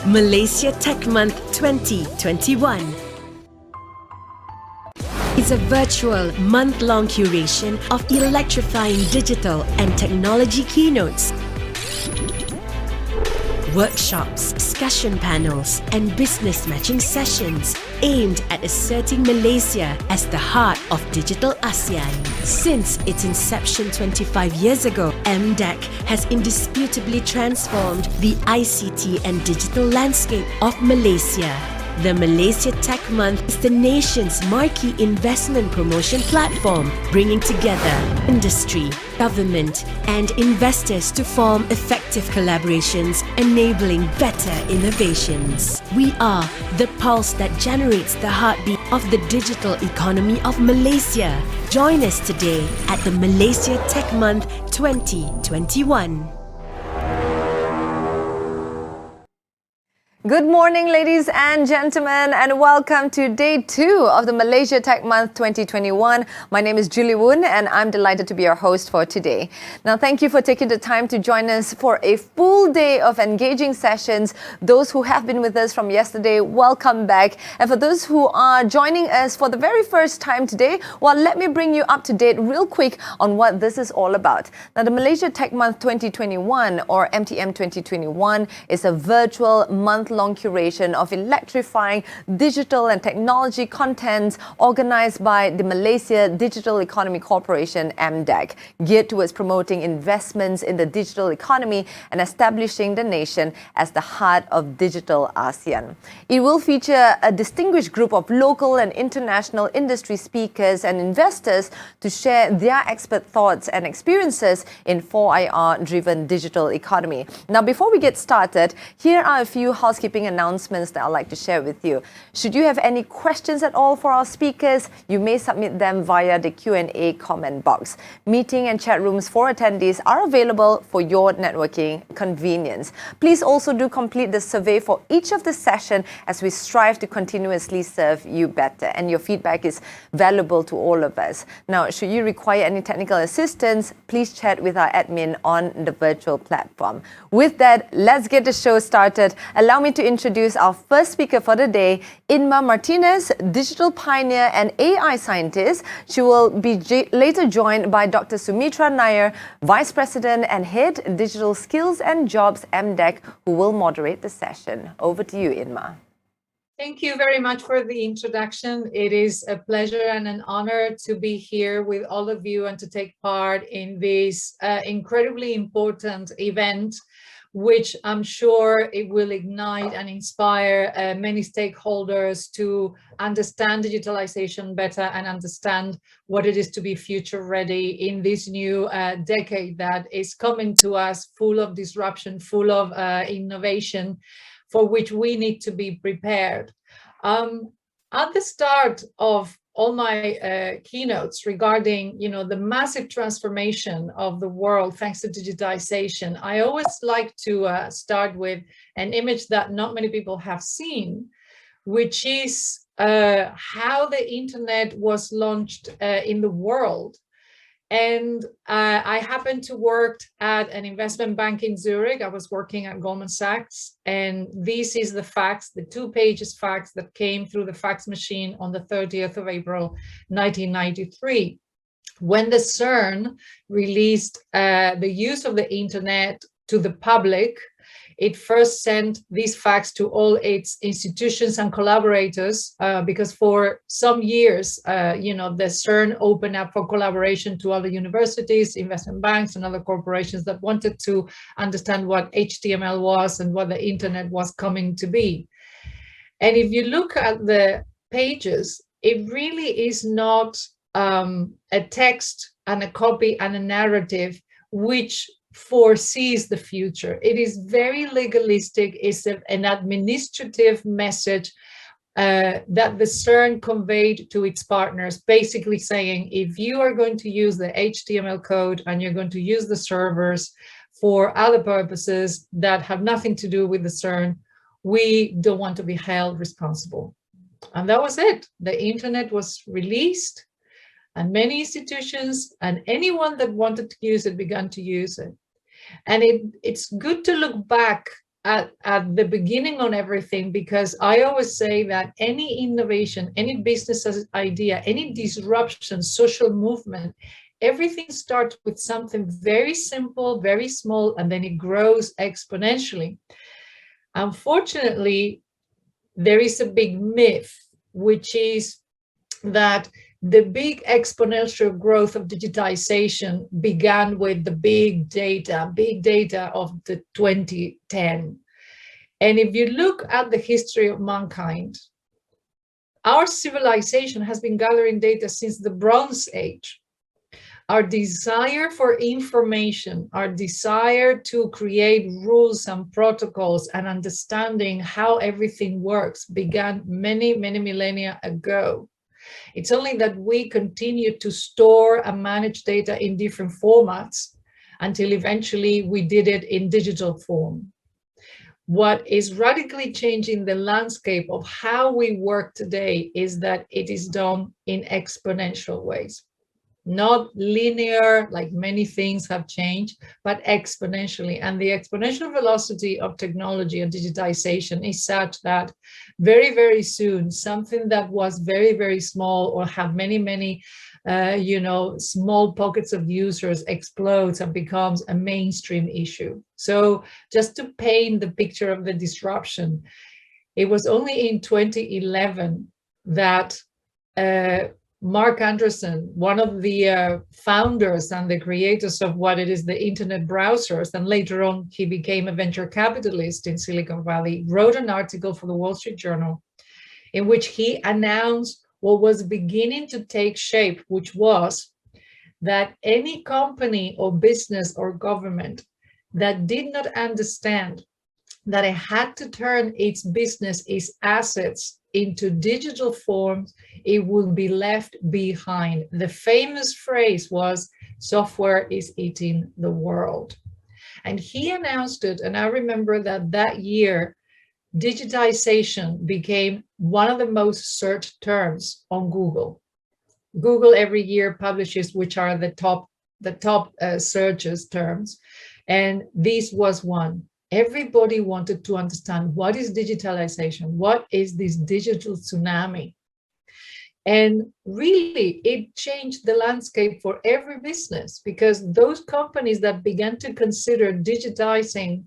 Malaysia Tech Month 2021 is a virtual month-long curation of electrifying digital and technology keynotes, workshops, discussion panels, and business matching sessions aimed at asserting Malaysia as the heart of digital ASEAN. Since its inception 25 years ago, MDEC has indisputably transformed the ICT and digital landscape of Malaysia. The Malaysia Tech Month is the nation's marquee investment promotion platform, bringing together industry, government, and investors to form effective collaborations, enabling better innovations. We are the pulse that generates the heartbeat of the digital economy of Malaysia. Join us today at the Malaysia Tech Month 2021. Good morning, ladies and gentlemen, and welcome to day 2 of the Malaysia Tech Month 2021. My name is Julie Woon, and I'm delighted to be your host for today. Now, thank you for taking the time to join us for a full day of engaging sessions. Those who have been with us from yesterday, welcome back. And for those who are joining us for the very first time today, well, let me bring you up to date real quick on what this is all about. Now, the Malaysia Tech Month 2021, or MTM 2021, is a virtual month-long curation of electrifying digital and technology contents organized by the Malaysia Digital Economy Corporation, MDEC, geared towards promoting investments in the digital economy and establishing the nation as the heart of digital ASEAN. It will feature a distinguished group of local and international industry speakers and investors to share their expert thoughts and experiences in 4IR-driven digital economy. Now, before we get started, here are a few housekeeping announcements that I'd like to share with you. Should you have any questions at all for our speakers, you may submit them via the Q&A comment box. Meeting and chat rooms for attendees are available for your networking convenience. Please also do complete the survey for each of the session as we strive to continuously serve you better, and your feedback is valuable to all of us. Now, should you require any technical assistance, please chat with our admin on the virtual platform. With that, let's get the show started. Allow me to introduce our first speaker for the day, Inma Martinez, digital pioneer and AI scientist. She will be later joined by Dr. Sumitra Nair, Vice President and Head Digital Skills and Jobs, MDEC, who will moderate the session. Over to you, Inma. Thank you very much for the introduction. It is a pleasure and an honor to be here with all of you and to take part in this incredibly important event, which I'm sure it will ignite and inspire many stakeholders to understand digitalization better and understand what it is to be future ready in this new decade that is coming to us, full of disruption, full of innovation, for which we need to be prepared. At the start of all my keynotes regarding, the massive transformation of the world thanks to digitization, I always like to start with an image that not many people have seen, which is how the internet was launched in the world. And I happened to work at an investment bank in Zurich. I was working at Goldman Sachs, and this is the fax, the 2-page fax that came through the fax machine on the 30th of April, 1993. When the CERN released the use of the internet to the public, it first sent these fax to all its institutions and collaborators because for some years, the CERN opened up for collaboration to other universities, investment banks, and other corporations that wanted to understand what HTML was and what the internet was coming to be. And if you look at the pages, it really is not a text and a copy and a narrative which foresees the future. It is very legalistic. It's an administrative message that the CERN conveyed to its partners, basically saying, if you are going to use the HTML code and you're going to use the servers for other purposes that have nothing to do with the CERN, we don't want to be held responsible. And that was it. The internet was released, and many institutions and anyone that wanted to use it began to use it. And it's good to look back at the beginning on everything, because I always say that any innovation, any business idea, any disruption, social movement, everything starts with something very simple, very small, and then it grows exponentially. Unfortunately, there is a big myth, which is that the big exponential growth of digitization began with the big data of the 2010. And if you look at the history of mankind, our civilization has been gathering data since the Bronze Age. Our desire for information, our desire to create rules and protocols and understanding how everything works began many, many millennia ago. It's only that we continue to store and manage data in different formats until eventually we did it in digital form. What is radically changing the landscape of how we work today is that it is done in exponential ways. Not linear, like many things have changed, but exponentially. And the exponential velocity of technology and digitization is such that very, very soon, something that was very, very small or had many, many, small pockets of users explodes and becomes a mainstream issue. So just to paint the picture of the disruption, it was only in 2011 that Mark Anderson, one of the founders and the creators of what it is, the internet browsers, and later on he became a venture capitalist in Silicon Valley, wrote an article for the Wall Street Journal in which he announced what was beginning to take shape, which was that any company or business or government that did not understand that it had to turn its business, its assets into digital forms, it would be left behind. The famous phrase was, software is eating the world. And he announced it, and I remember that year, digitization became one of the most searched terms on Google. Google every year publishes which are the top searches terms, and this was one. Everybody wanted to understand, what is digitalization? What is this digital tsunami? And really, it changed the landscape for every business, because those companies that began to consider digitizing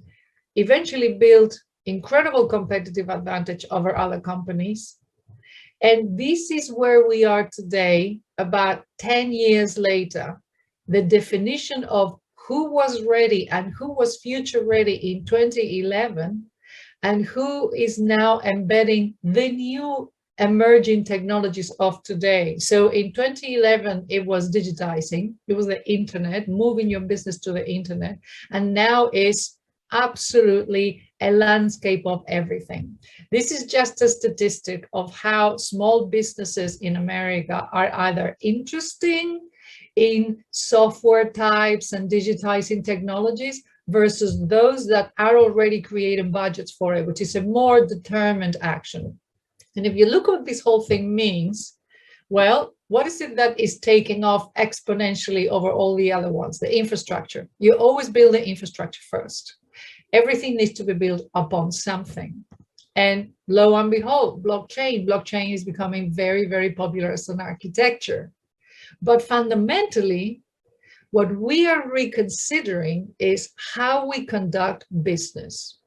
eventually built incredible competitive advantage over other companies. And this is where we are today, about 10 years later. The definition of who was ready and who was future ready in 2011, and who is now embedding the new emerging technologies of today. So in 2011, it was digitizing, it was the internet, moving your business to the internet, and now is absolutely a landscape of everything. This is just a statistic of how small businesses in America are either interesting in software types and digitizing technologies versus those that are already creating budgets for it, which is a more determined action. And if you look what this whole thing means, well, what is it that is taking off exponentially over all the other ones? The infrastructure. You always build the infrastructure first. Everything needs to be built upon something. And lo and behold, blockchain. Blockchain is becoming very, very popular as an architecture. But fundamentally, what we are reconsidering is how we conduct business,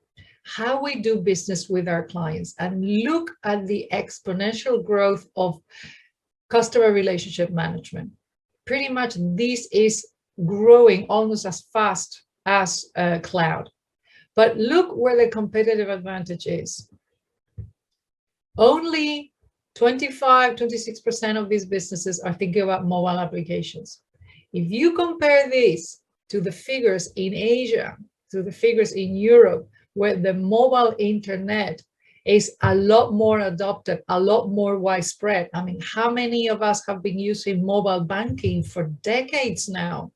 how we do business with our clients, and look at the exponential growth of customer relationship management. Pretty much this is growing almost as fast as cloud. But look where the competitive advantage is. Only 25-26% of these businesses are thinking about mobile applications. If you compare this to the figures in Asia, to the figures in Europe, where the mobile internet is a lot more adopted, a lot more widespread. I mean, how many of us have been using mobile banking for decades now?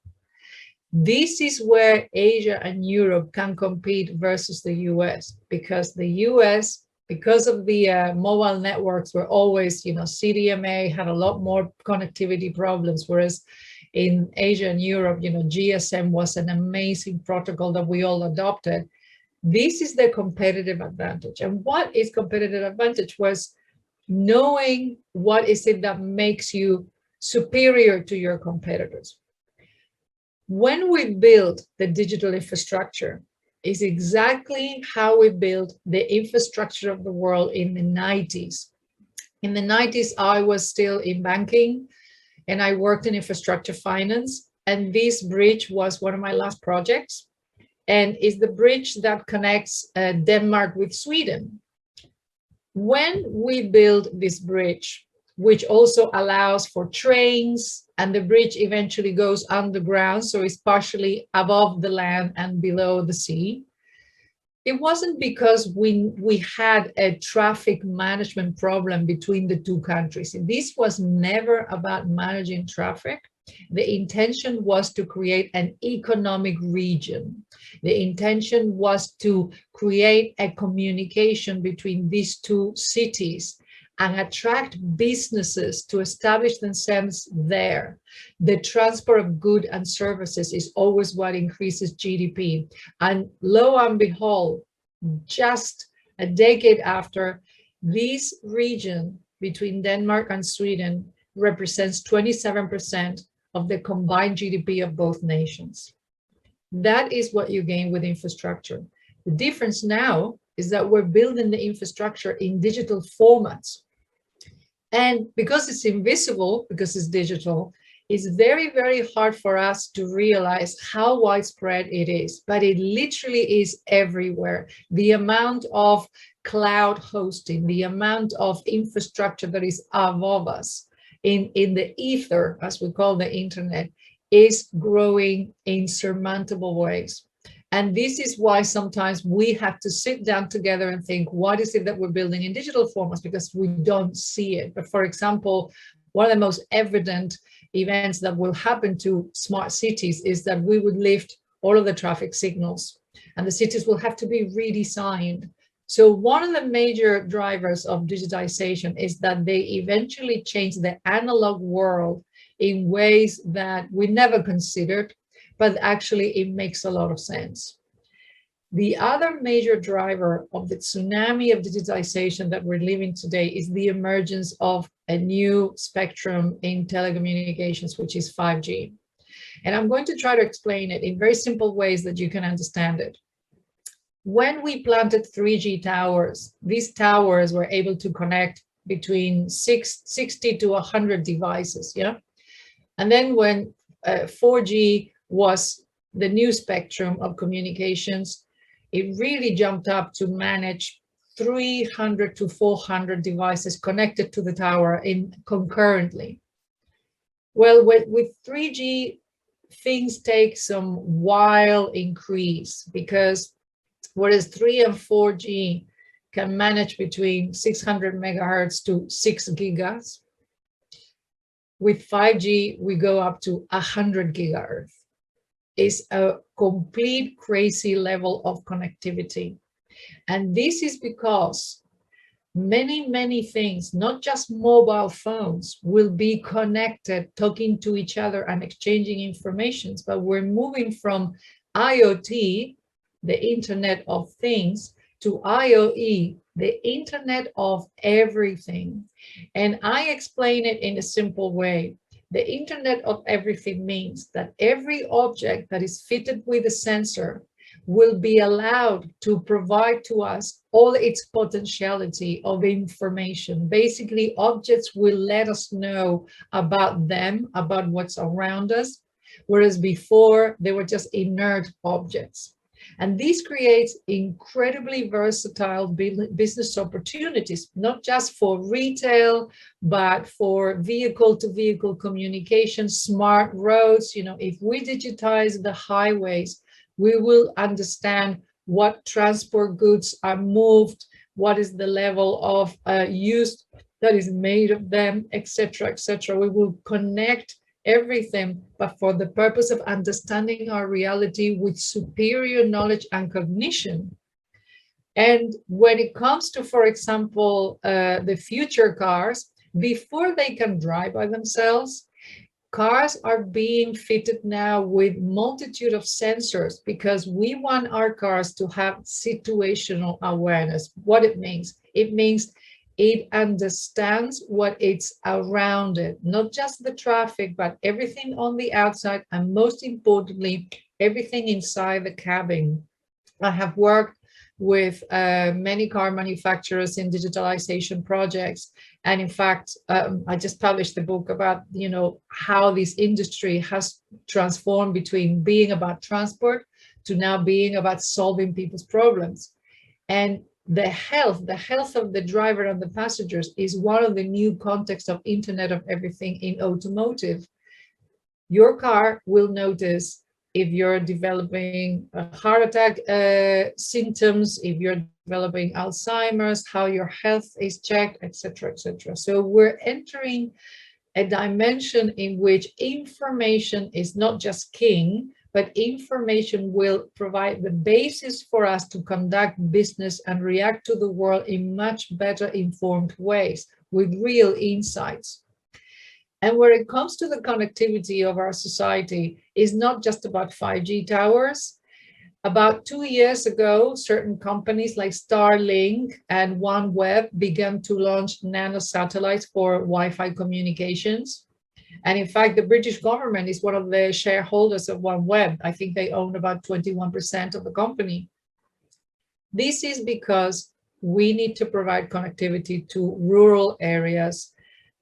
This is where Asia and Europe can compete versus the US, because the US, because of the mobile networks were always, CDMA had a lot more connectivity problems, whereas in Asia and Europe, GSM was an amazing protocol that we all adopted. This is the competitive advantage. And what is competitive advantage was knowing what is it that makes you superior to your competitors. When we build the digital infrastructure, is exactly how we built the infrastructure of the world in the 90s. In the 90s, I was still in banking and I worked in infrastructure finance. And this bridge was one of my last projects, and is the bridge that connects Denmark with Sweden. When we build this bridge, which also allows for trains, and the bridge eventually goes underground, so it's partially above the land and below the sea. It wasn't because we had a traffic management problem between the two countries. This was never about managing traffic. The intention was to create an economic region. The intention was to create a communication between these two cities and attract businesses to establish themselves there. The transport of goods and services is always what increases GDP. And lo and behold, just a decade after, this region between Denmark and Sweden represents 27% of the combined GDP of both nations. That is what you gain with infrastructure. The difference now is that we're building the infrastructure in digital formats. And because it's invisible, because it's digital, it's very, very hard for us to realize how widespread it is, but it literally is everywhere. The amount of cloud hosting, the amount of infrastructure that is above us in the ether, as we call the internet, is growing in surmountable ways. And this is why sometimes we have to sit down together and think, what is it that we're building in digital formats? Because we don't see it. But for example, one of the most evident events that will happen to smart cities is that we would lift all of the traffic signals and the cities will have to be redesigned. So one of the major drivers of digitization is that they eventually change the analog world in ways that we never considered, but actually it makes a lot of sense. The other major driver of the tsunami of digitization that we're living today is the emergence of a new spectrum in telecommunications, which is 5G. And I'm going to try to explain it in very simple ways that you can understand it. When we planted 3G towers, these towers were able to connect between 60 to 100 devices, yeah? And then when 4G was the new spectrum of communications, it really jumped up to manage 300 to 400 devices connected to the tower concurrently. Well, with 3G, things take some wild increase, because whereas 3 and 4G can manage between 600 megahertz to 6 gigahertz, with 5G, we go up to 100 gigahertz. It's a complete crazy level of connectivity. And this is because many, many things, not just mobile phones, will be connected, talking to each other and exchanging information, but we're moving from IoT, the Internet of Things, to IoE, the Internet of Everything. And I explain it in a simple way. The Internet of Everything means that every object that is fitted with a sensor will be allowed to provide to us all its potentiality of information. Basically, objects will let us know about them, about what's around us, whereas before they were just inert objects. And this creates incredibly versatile business opportunities, not just for retail, but for vehicle-to-vehicle communication, smart roads. You know, if we digitize the highways, we will understand what transport goods are moved, what is the level of use that is made of them, etc., etc. We will connect everything, but for the purpose of understanding our reality with superior knowledge and cognition. And when it comes to, for example, the future cars, before they can drive by themselves, Cars are being fitted now with multitude of sensors because we want our cars to have situational awareness. What it means it understands what it's around it, not just the traffic, but everything on the outside, and most importantly, everything inside the cabin. I have worked with many car manufacturers in digitalization projects. And in fact, I just published a book about, how this industry has transformed between being about transport to now being about solving people's problems. And the health of the driver and the passengers is one of the new contexts of Internet of Everything in automotive. Your car will notice if you're developing a heart attack symptoms, if you're developing Alzheimer's, how your health is checked, etc., etc. So we're entering a dimension in which information is not just king, but information will provide the basis for us to conduct business and react to the world in much better informed ways with real insights. And where it comes to the connectivity of our society, is not just about 5G towers. About 2 years ago, certain companies like Starlink and OneWeb began to launch nano satellites for Wi-Fi communications. And in fact, the British government is one of the shareholders of OneWeb. I think they own about 21% of the company. This is because we need to provide connectivity to rural areas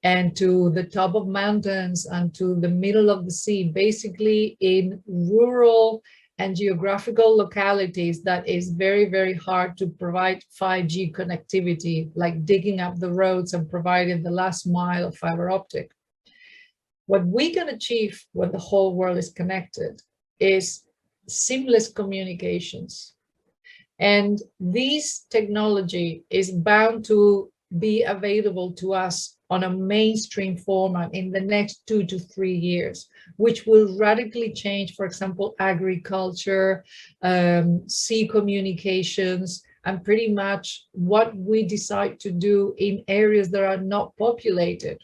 and to the top of mountains and to the middle of the sea, basically in rural and geographical localities that is very, very hard to provide 5G connectivity, like digging up the roads and providing the last mile of fiber optic. What we can achieve when the whole world is connected is seamless communications. And this technology is bound to be available to us on a mainstream format in the next 2 to 3 years, which will radically change, for example, agriculture, sea communications, and pretty much what we decide to do in areas that are not populated.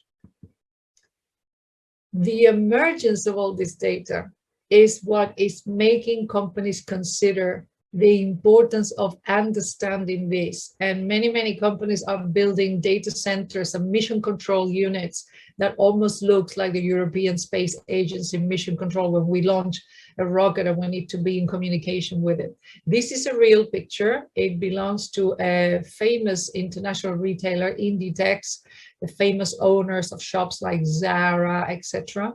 The emergence of all this data is what is making companies consider the importance of understanding this. And many, many companies are building data centers and mission control units that almost looks like the European Space Agency mission control when we launch a rocket and we need to be in communication with it. This is a real picture. It belongs to a famous international retailer, Inditex, the famous owners of shops like Zara, etc.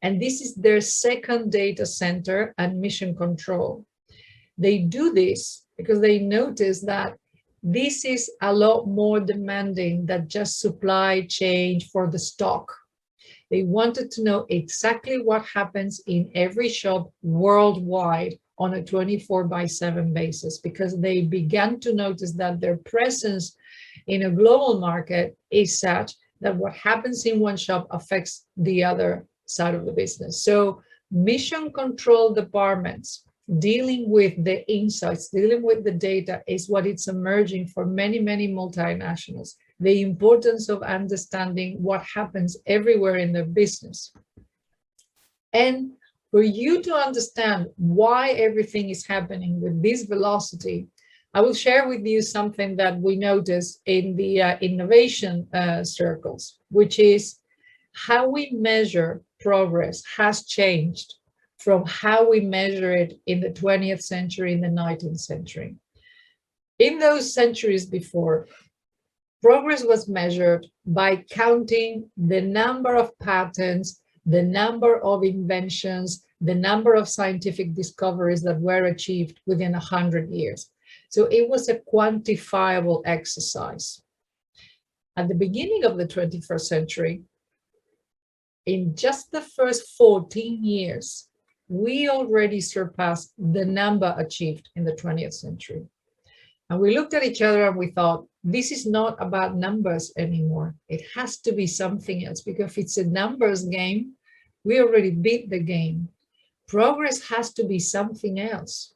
And this is their second data center and mission control. They do this because they notice that this is a lot more demanding than just supply chain for the stock. They wanted to know exactly what happens in every shop worldwide on a 24/7 basis, because they began to notice that their presence in a global market is such that what happens in one shop affects the other side of the business. So mission control departments dealing with the insights, dealing with the data is what it's emerging for many, many multinationals. The importance of understanding what happens everywhere in their business. And for you to understand why everything is happening with this velocity, I will share with you something that we notice in the innovation circles, which is how we measure progress has changed from how we measure it in the 20th century, in the 19th century. In those centuries before, progress was measured by counting the number of patents, the number of inventions, the number of scientific discoveries that were achieved within 100 years. So it was a quantifiable exercise. At the beginning of the 21st century, in just the first 14 years, we already surpassed the number achieved in the 20th century. And we looked at each other and we thought, this is not about numbers anymore. It has to be something else, because if it's a numbers game, we already beat the game. Progress has to be something else.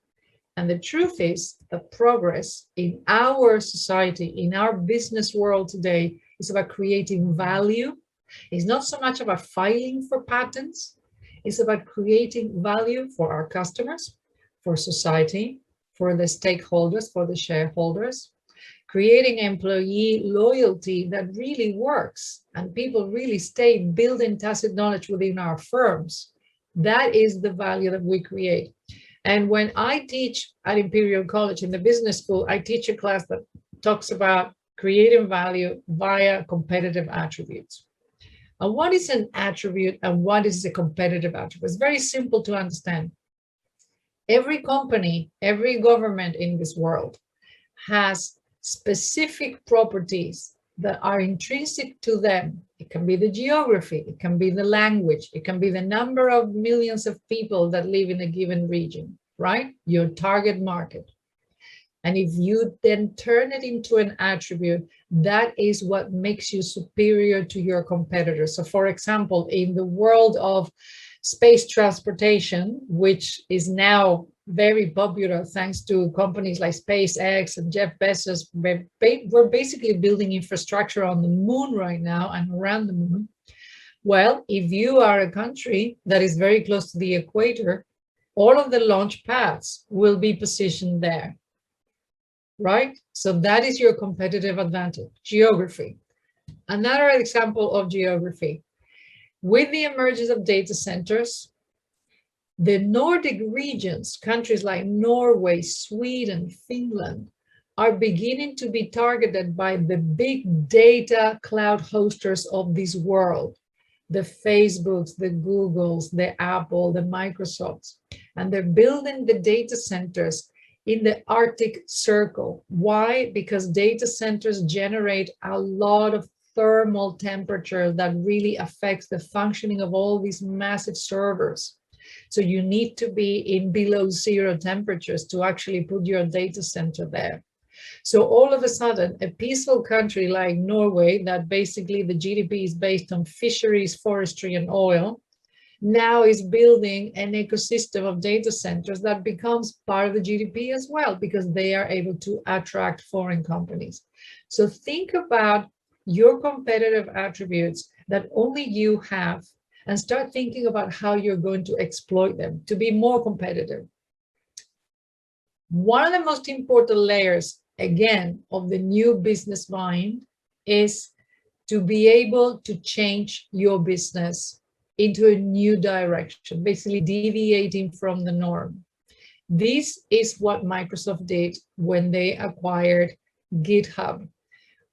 And the truth is that progress in our society, in our business world today, is about creating value It's not so much about filing for patents. It's about creating value for our customers, for society, for the stakeholders, for the shareholders, creating employee loyalty that really works and people really stay building tacit knowledge within our firms. That is the value that we create. And when I teach at Imperial College in the business school, I teach a class that talks about creating value via competitive attributes. And what is an attribute and what is a competitive attribute? It's very simple to understand. Every company, every government in this world has specific properties that are intrinsic to them. It can be the geography, it can be the language, it can be the number of millions of people that live in a given region, right? Your target market. And if you then turn it into an attribute, that is what makes you superior to your competitors. So for example, in the world of space transportation, which is now very popular thanks to companies like SpaceX and Jeff Bezos, we're basically building infrastructure on the moon right now and around the moon. Well, if you are a country that is very close to the equator, all of the launch pads will be positioned there, right? So that is your competitive advantage, geography. Another example of geography. With the emergence of data centers, the Nordic regions, countries like Norway, Sweden, Finland, are beginning to be targeted by the big data cloud hosters of this world, the Facebooks, the Googles, the Apple, the Microsofts, and they're building the data centers in the Arctic Circle. Why? Because data centers generate a lot of thermal temperature that really affects the functioning of all these massive servers. So you need to be in below zero temperatures to actually put your data center there. So all of a sudden, a peaceful country like Norway, that basically the GDP is based on fisheries, forestry, and oil, now is building an ecosystem of data centers that becomes part of the GDP as well, because they are able to attract foreign companies. So think about your competitive attributes that only you have and start thinking about how you're going to exploit them to be more competitive. One of the most important layers, again, of the new business mind is to be able to change your business into a new direction, basically deviating from the norm. This is what Microsoft did when they acquired GitHub.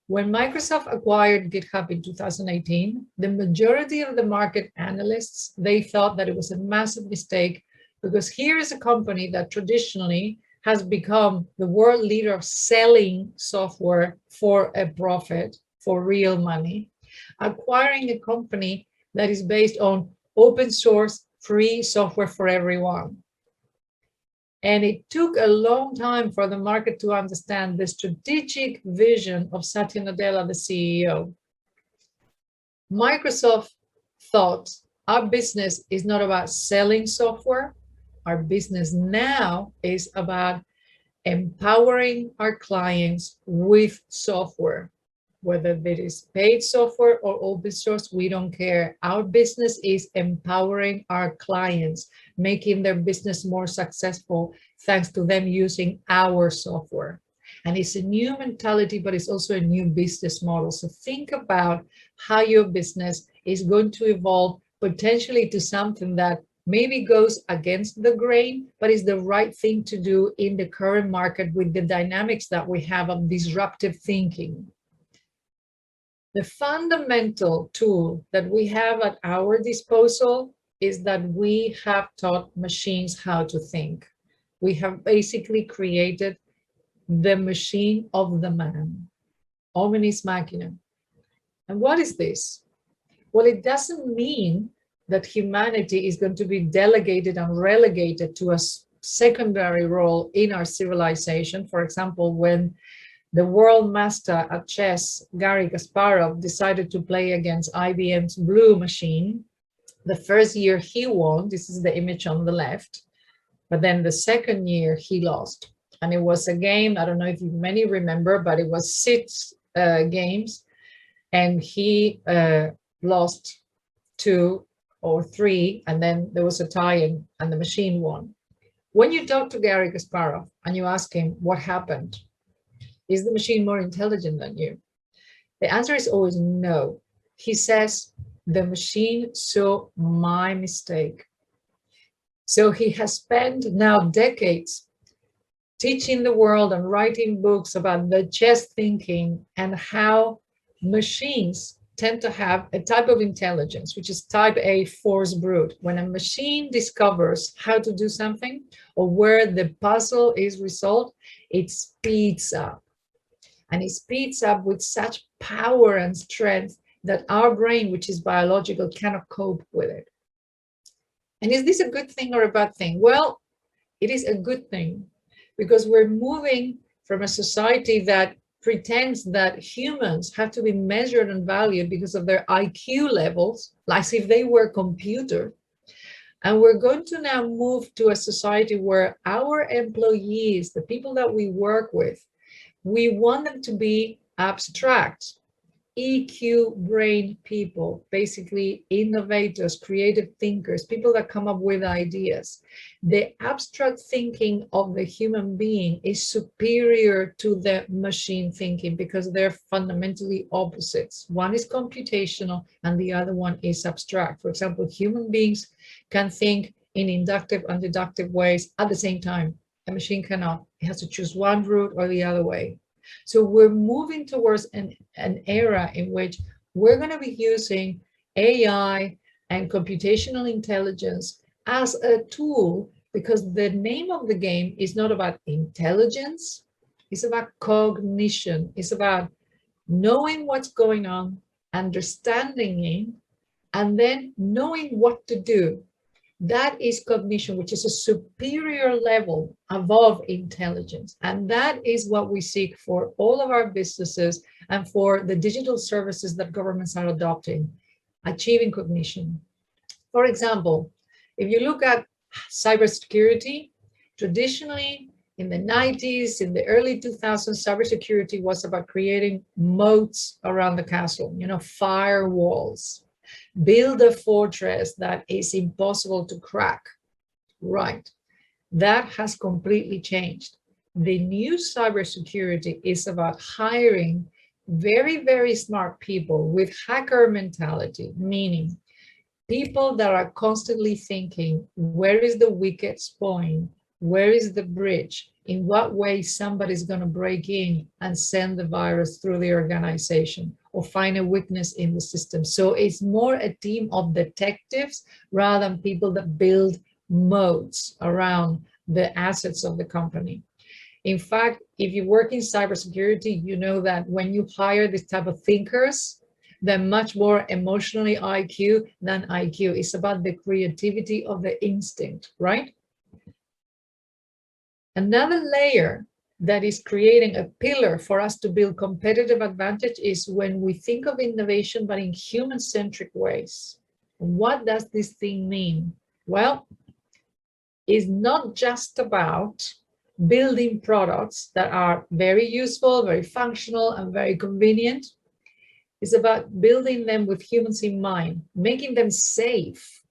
When Microsoft acquired GitHub in 2018, the majority of the market analysts, they thought that it was a massive mistake because here is a company that traditionally has become the world leader of selling software for a profit, for real money, acquiring a company that is based on open source, free software for everyone. And it took a long time for the market to understand the strategic vision of Satya Nadella, the CEO. Microsoft thought our business is not about selling software. Our business now is about empowering our clients with software, whether it is paid software or open source, we don't care. Our business is empowering our clients, making their business more successful thanks to them using our software. And it's a new mentality, but it's also a new business model. So think about how your business is going to evolve potentially to something that maybe goes against the grain, but is the right thing to do in the current market with the dynamics that we have of disruptive thinking. The fundamental tool that we have at our disposal is that we have taught machines how to think. We have basically created the machine of the man, hominis machina. And what is this? Well, it doesn't mean that humanity is going to be delegated and relegated to a secondary role in our civilization. For example, when the world master at chess, Garry Kasparov, decided to play against IBM's Blue Machine. The first year he won, this is the image on the left, but then the second year he lost. And it was a game, I don't know if you many remember, but it was 6 games. And he lost 2 or 3, and then there was a tie and the machine won. When you talk to Gary Kasparov and you ask him what happened, is the machine more intelligent than you? The answer is always no. He says, the machine saw my mistake. So he has spent now decades teaching the world and writing books about the chess thinking and how machines tend to have a type of intelligence, which is type A, force brute. When a machine discovers how to do something or where the puzzle is resolved, it speeds up. And it speeds up with such power and strength that our brain, which is biological, cannot cope with it. And is this a good thing or a bad thing? Well, it is a good thing, because we're moving from a society that pretends that humans have to be measured and valued because of their IQ levels, like if they were computer. And we're going to now move to a society where our employees, the people that we work with, we want them to be abstract, EQ brain people, basically innovators, creative thinkers, people that come up with ideas. The abstract thinking of the human being is superior to the machine thinking because they're fundamentally opposites. One is computational and the other one is abstract. For example, human beings can think in inductive and deductive ways at the same time. A machine cannot. It has to choose one route or the other way. So we're moving towards an era in which we're going to be using AI and computational intelligence as a tool, because the name of the game is not about intelligence, it's about cognition, it's about knowing what's going on, understanding it, and then knowing what to do. That is cognition, which is a superior level above intelligence. And that is what we seek for all of our businesses and for the digital services that governments are adopting, achieving cognition. For example, if you look at cybersecurity, traditionally in the 90s, in the early 2000s, cybersecurity was about creating moats around the castle, firewalls. Build a fortress that is impossible to crack. Right. That has completely changed. The new cybersecurity is about hiring very, very smart people with hacker mentality, meaning people that are constantly thinking, where is the weakest point? Where is the bridge? In what way somebody's going to break in and send the virus through the organization or find a weakness in the system? So it's more a team of detectives rather than people that build moats around the assets of the company. In fact, if you work in cybersecurity, you know that when you hire this type of thinkers, they're much more emotionally IQ than IQ. It's about the creativity of the instinct, right? Another layer that is creating a pillar for us to build competitive advantage is when we think of innovation, but in human-centric ways. What does this thing mean? Well, it's not just about building products that are very useful, very functional, and very convenient. It's about building them with humans in mind, making them safe.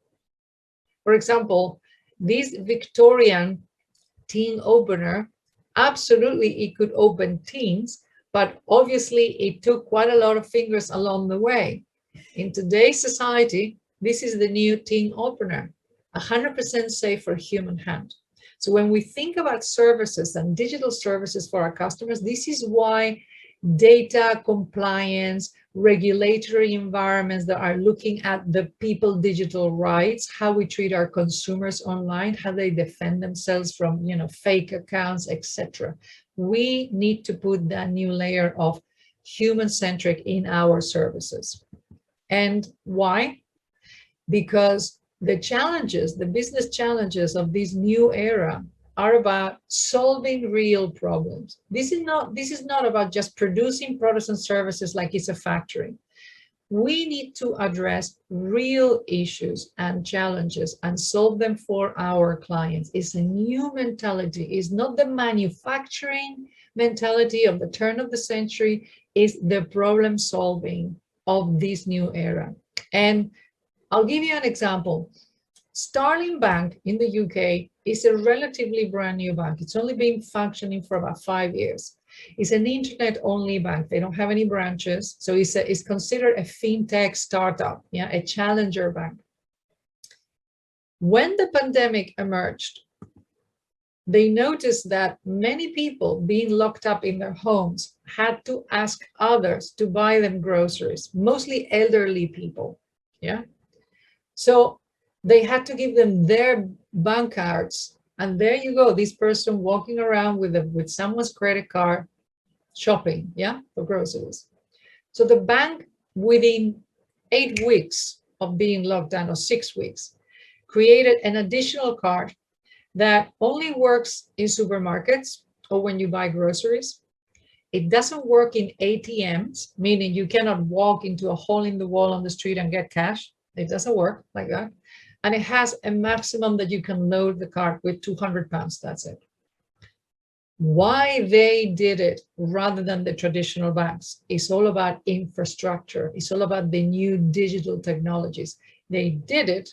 For example, this Victorian tin opener, absolutely it could open tins, but obviously it took quite a lot of fingers along the way. In today's society, this is the new tin opener, 100% safe for human hand. So when we think about services and digital services for our customers, this is why data compliance, regulatory environments that are looking at the people digital rights, how we treat our consumers online, how they defend themselves from fake accounts, etc. We need to put that new layer of human-centric in our services. And why? Because the challenges, the business challenges of this new era are about solving real problems. This is not about just producing products and services like it's a factory. We need to address real issues and challenges and solve them for our clients. It's a new mentality. It's not the manufacturing mentality of the turn of the century. It's the problem solving of this new era. And I'll give you an example. Starling Bank in the UK is a relatively brand new bank. It's only been functioning for about 5 years. It's an internet-only bank. They don't have any branches. So it's considered a fintech startup, yeah, a challenger bank. When the pandemic emerged, they noticed that many people being locked up in their homes had to ask others to buy them groceries, mostly elderly people, yeah? So they had to give them their bank cards. And there you go, this person walking around with someone's credit card, shopping, yeah, for groceries. So the bank, within 8 weeks of being locked down, or 6 weeks, created an additional card that only works in supermarkets or when you buy groceries. It doesn't work in ATMs, meaning you cannot walk into a hole in the wall on the street and get cash. It doesn't work like that. And it has a maximum that you can load the card with £200. That's it. Why they did it rather than the traditional banks is all about infrastructure. It's all about the new digital technologies. They did it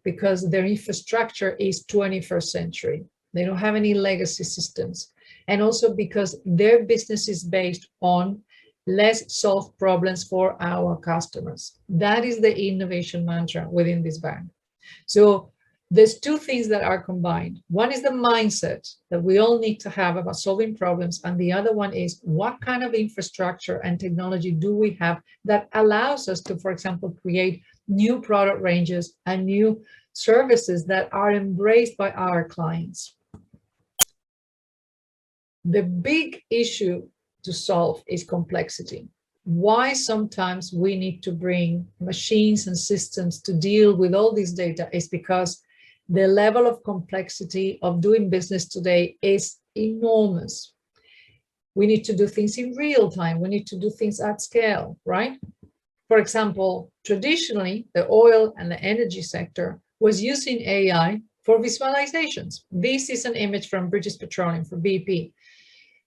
because their infrastructure is 21st century. They don't have any legacy systems. And also because their business is based on let's solve problems for our customers. That is the innovation mantra within this bank. So there's two things that are combined. One is the mindset that we all need to have about solving problems. And the other one is what kind of infrastructure and technology do we have that allows us to, for example, create new product ranges and new services that are embraced by our clients. The big issue to solve is complexity. Why sometimes we need to bring machines and systems to deal with all this data is because the level of complexity of doing business today is enormous. We need to do things in real time. We need to do things at scale, right? For example, traditionally, the oil and the energy sector was using AI for visualizations. This is an image from British Petroleum, for BP.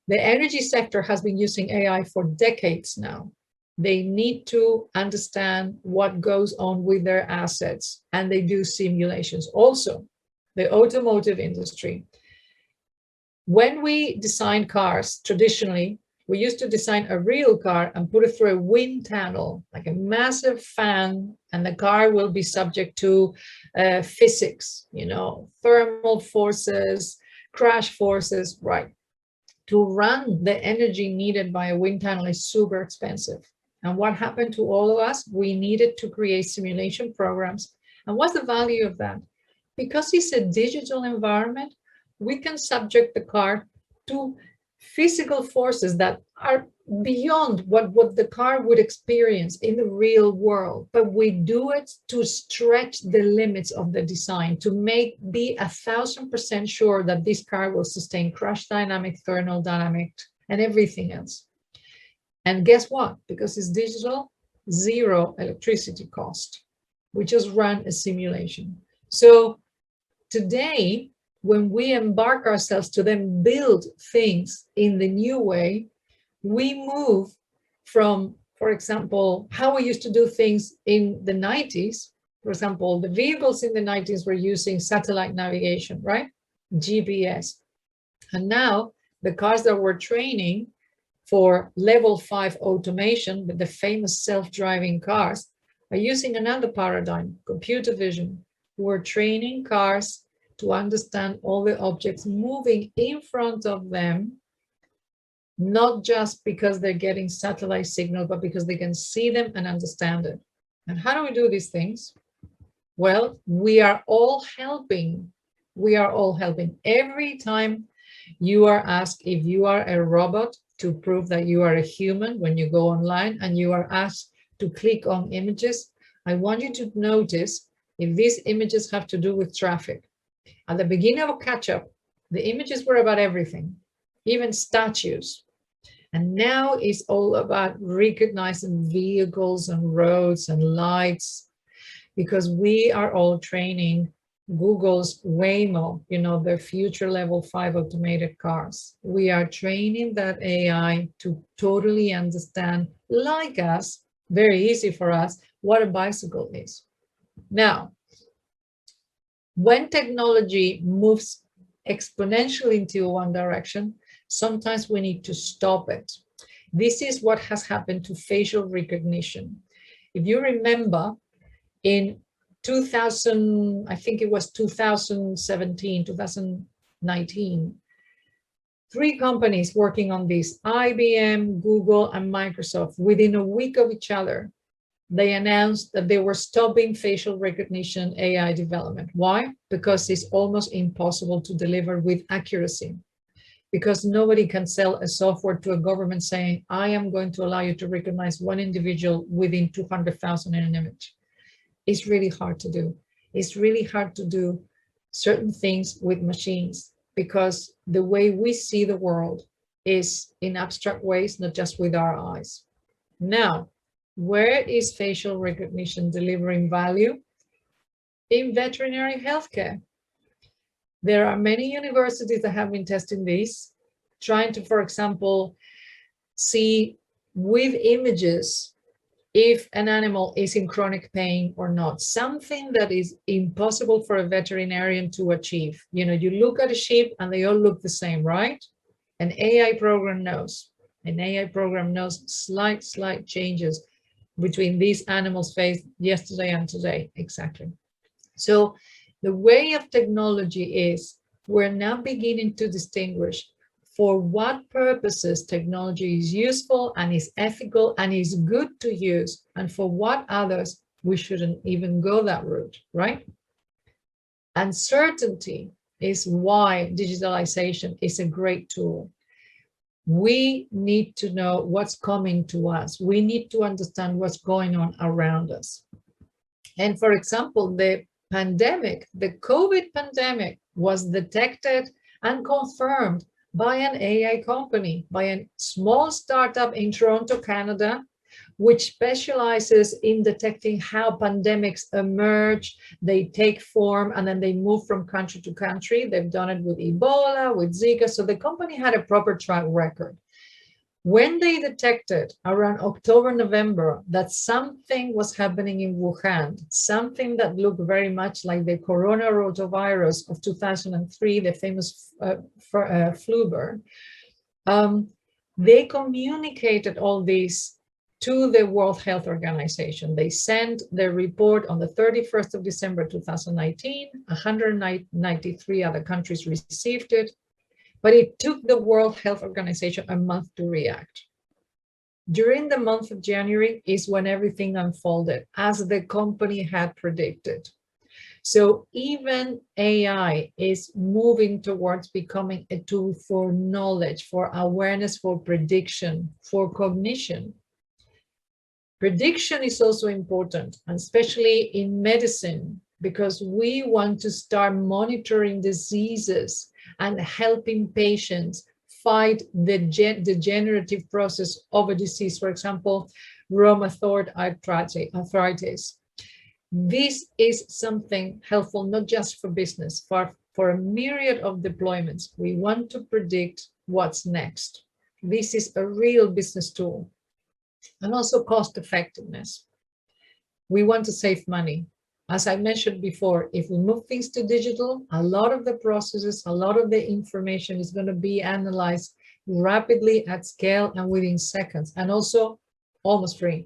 The energy sector has been using AI for decades now. They need to understand what goes on with their assets, and they do simulations. Also, the automotive industry. When we design cars, traditionally, we used to design a real car and put it through a wind tunnel, like a massive fan, and the car will be subject to physics, you know, thermal forces, crash forces, right? To run the energy needed by a wind tunnel is super expensive. And what happened to all of us? We needed to create simulation programs. And what's the value of that? Because it's a digital environment, we can subject the car to physical forces that are beyond what the car would experience in the real world. But we do it to stretch the limits of the design, to be 1000% sure that this car will sustain crash dynamic, thermal dynamic, and everything else. And guess what? Because it's digital, zero electricity cost. We just run a simulation. So today, when we embark ourselves to then build things in the new way, we move from, for example, how we used to do things in the 90s. For example, the vehicles in the 90s were using satellite navigation, right? GPS. And now the cars that we're training for level 5 automation, with the famous self-driving cars, are using another paradigm, computer vision. We're training cars to understand all the objects moving in front of them, not just because they're getting satellite signal, but because they can see them and understand it. And how do we do these things? Well, we are all helping. We are all helping. Every time you are asked if you are a robot to prove that you are a human when you go online and you are asked to click on images, I want you to notice if these images have to do with traffic. At the beginning of catch-up, the images were about everything, even statues. And now it's all about recognizing vehicles and roads and lights, because we are all training Google's Waymo, you know, their future level 5 automated cars. We are training that AI to totally understand, like us, very easy for us what a bicycle is. Now, when technology moves exponentially into one direction, sometimes we need to stop it. This is what has happened to facial recognition. If you remember, in 2000, I think it was 2017, 2019, 3 companies working on this, IBM, Google, and Microsoft, within a week of each other, they announced that they were stopping facial recognition AI development. Why? Because it's almost impossible to deliver with accuracy. Because nobody can sell a software to a government saying, I am going to allow you to recognize one individual within 200,000 in an image. It's really hard to do. It's really hard to do certain things with machines because the way we see the world is in abstract ways, not just with our eyes. Now, where is facial recognition delivering value? In veterinary healthcare. There are many universities that have been testing this, trying to, for example, see with images if an animal is in chronic pain or not, something that is impossible for a veterinarian to achieve. You know, you look at a sheep and they all look the same, right? An AI program knows. An AI program knows slight changes between these animals' face yesterday and today, exactly. So the way of technology is we're now beginning to distinguish for what purposes technology is useful and is ethical and is good to use, and for what others we shouldn't even go that route, right? Uncertainty is why digitalization is a great tool. We need to know what's coming to us. We need to understand what's going on around us. And for example, the pandemic, the COVID pandemic was detected and confirmed by an AI company, by a small startup in Toronto, Canada, which specializes in detecting how pandemics emerge, they take form, and then they move from country to country. They've done it with Ebola, with Zika. So the company had a proper track record. When they detected around October, November, that something was happening in Wuhan, something that looked very much like the corona rotavirus of 2003, the famous flu bird, they communicated all this to the World Health Organization. They sent their report on the 31st of December 2019. 193 other countries received it. But it took the World Health Organization a month to react. During the month of January is when everything unfolded, as the company had predicted. So even AI is moving towards becoming a tool for knowledge, for awareness, for prediction, for cognition. Prediction is also important, and especially in medicine, because we want to start monitoring diseases and helping patients fight the degenerative process of a disease, for example, rheumatoid arthritis. This is something helpful, not just for business, for a myriad of deployments. We want to predict what's next. This is a real business tool. And also cost effectiveness. We want to save money. As I mentioned before, if we move things to digital, a lot of the processes, a lot of the information is going to be analyzed rapidly at scale and within seconds, and also almost free.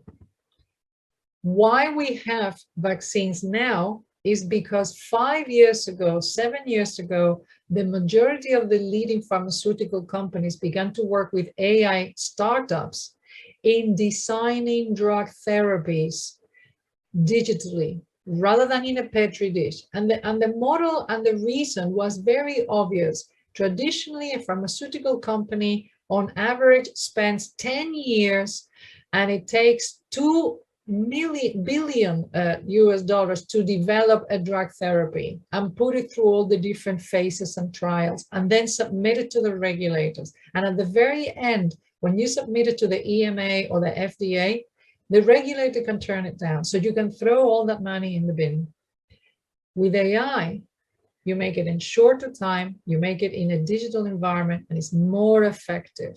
Why we have vaccines now is because 5 years ago, 7 years ago, the majority of the leading pharmaceutical companies began to work with AI startups in designing drug therapies digitally, rather than in a petri dish. And the model and the reason was very obvious. Traditionally, a pharmaceutical company on average spends 10 years, and it takes $2 billion US dollars to develop a drug therapy and put it through all the different phases and trials, and then submit it to the regulators. And at the very end, when you submit it to the EMA or the FDA, the regulator can turn it down. So you can throw all that money in the bin. With AI, you make it in shorter time, you make it in a digital environment, and it's more effective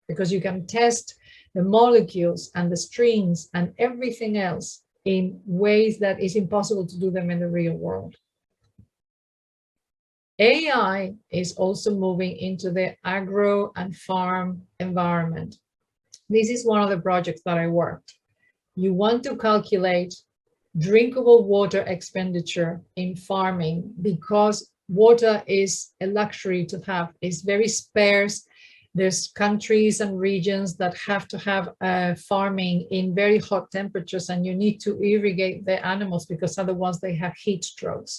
because you can test the molecules and the strings and everything else in ways that is impossible to do them in the real world. AI is also moving into the agro and farm environment. This is one of the projects that I worked. You want to calculate drinkable water expenditure in farming because water is a luxury to have. It's very scarce. There's countries and regions that have to have farming in very hot temperatures, and you need to irrigate the animals because otherwise they have heat strokes.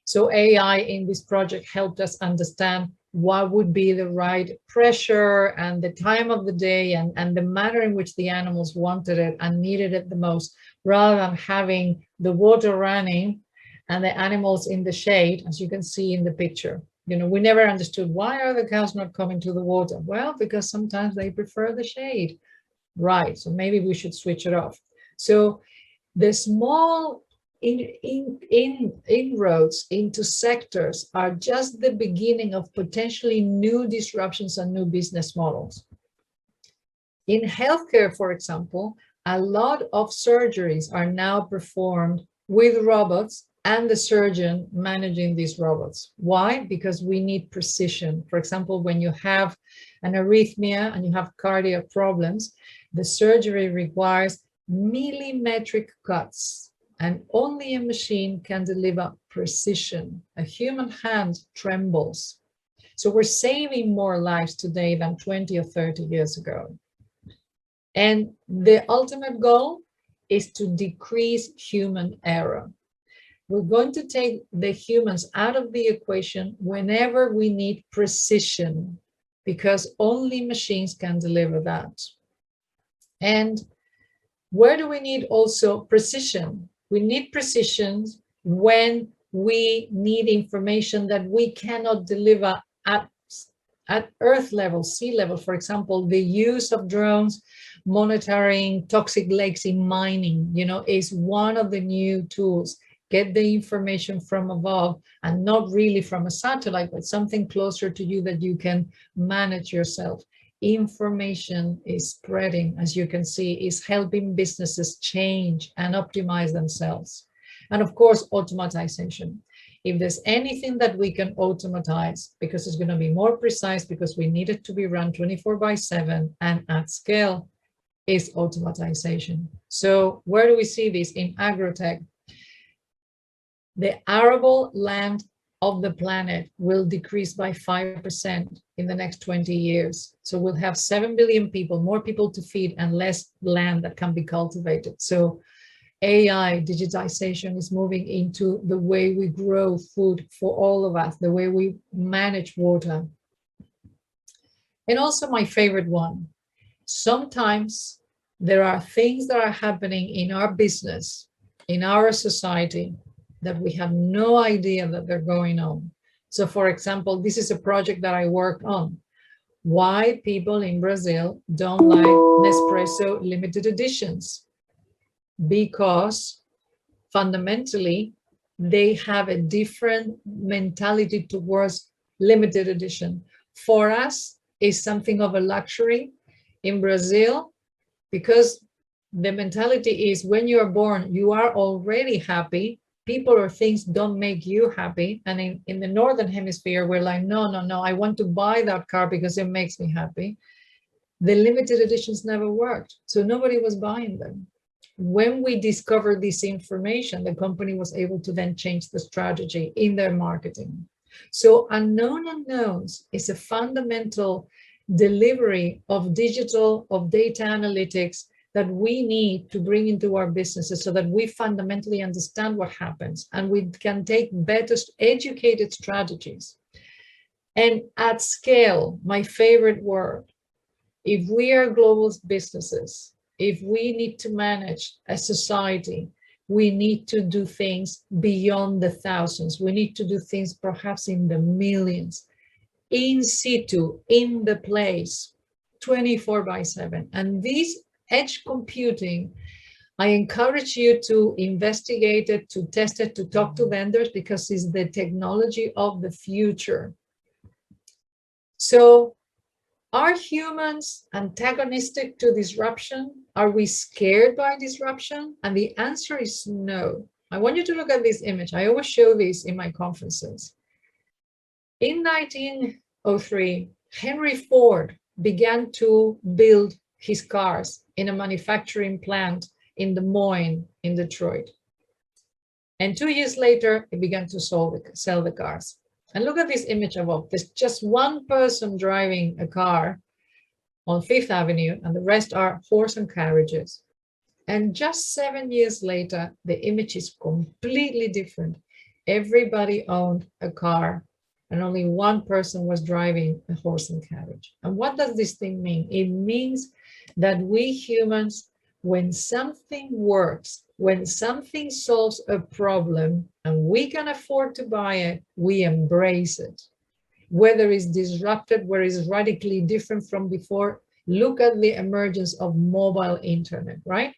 So AI in this project helped us understand what would be the right pressure and the time of the day and the manner in which the animals wanted it and needed it the most, rather than having the water running and the animals in the shade, as you can see in the picture. You know, we never understood, why are the cows not coming to the water? Well, because sometimes they prefer the shade. Right, so maybe we should switch it off. So the small inroads into sectors are just the beginning of potentially new disruptions and new business models. In healthcare, for example, a lot of surgeries are now performed with robots and the surgeon managing these robots. Why? Because we need precision. For example, when you have an arrhythmia and you have cardiac problems, the surgery requires millimetric cuts, and only a machine can deliver precision. A human hand trembles. So we're saving more lives today than 20 or 30 years ago. And the ultimate goal is to decrease human error. We're going to take the humans out of the equation whenever we need precision, because only machines can deliver that. And where do we need also precision? We need precision when we need information that we cannot deliver at earth level, sea level. For example, the use of drones monitoring toxic lakes in mining, you know, is one of the new tools. Get the information from above, and not really from a satellite, but something closer to you that you can manage yourself. Information is spreading, as you can see, is helping businesses change and optimize themselves. And of course, automatization. If there's anything that we can automatize, because it's going to be more precise, because we need it to be run 24/7 and at scale, is automatization. So where do we see this? In agrotech. The arable land of the planet will decrease by 5% in the next 20 years. So we'll have 7 billion people, more people to feed and less land that can be cultivated. So AI, digitization is moving into the way we grow food for all of us, the way we manage water. And also my favorite one, sometimes there are things that are happening in our business, in our society, that we have no idea that they're going on. So for example, this is a project that I worked on. Why people in Brazil don't like Nespresso limited editions? Because fundamentally, they have a different mentality towards limited edition. For us, it's something of a luxury. In Brazil, because the mentality is when you are born, you are already happy. People or things don't make you happy. And in the Northern Hemisphere, we're like, no, I want to buy that car because it makes me happy. The limited editions never worked. So nobody was buying them. When we discovered this information, the company was able to then change the strategy in their marketing. So unknown unknowns is a fundamental delivery of digital, of data analytics, that we need to bring into our businesses so that we fundamentally understand what happens and we can take better educated strategies. And at scale, my favorite word, if we are global businesses, if we need to manage a society, we need to do things beyond the thousands. We need to do things perhaps in the millions, in situ, in the place, 24/7. And these edge computing, I encourage you to investigate it, to test it, to talk to vendors, because it's the technology of the future. So Are humans antagonistic to disruption? Are we scared by disruption? And the answer is no. I want you to look at this image. I always show this in my conferences. In 1903, Henry Ford began to build his cars in a manufacturing plant in Des Moines, in Detroit. And 2 years later, he began to sell the cars. And look at this image above. There's just one person driving a car on Fifth Avenue, and the rest are horse and carriages. And just 7 years later, the image is completely different. Everybody owned a car, and only one person was driving a horse and carriage. And what does this thing mean? It means that we humans, when something works, when something solves a problem and we can afford to buy it, we embrace it. Whether it's disrupted, whether it's radically different from before, look at the emergence of mobile internet, right?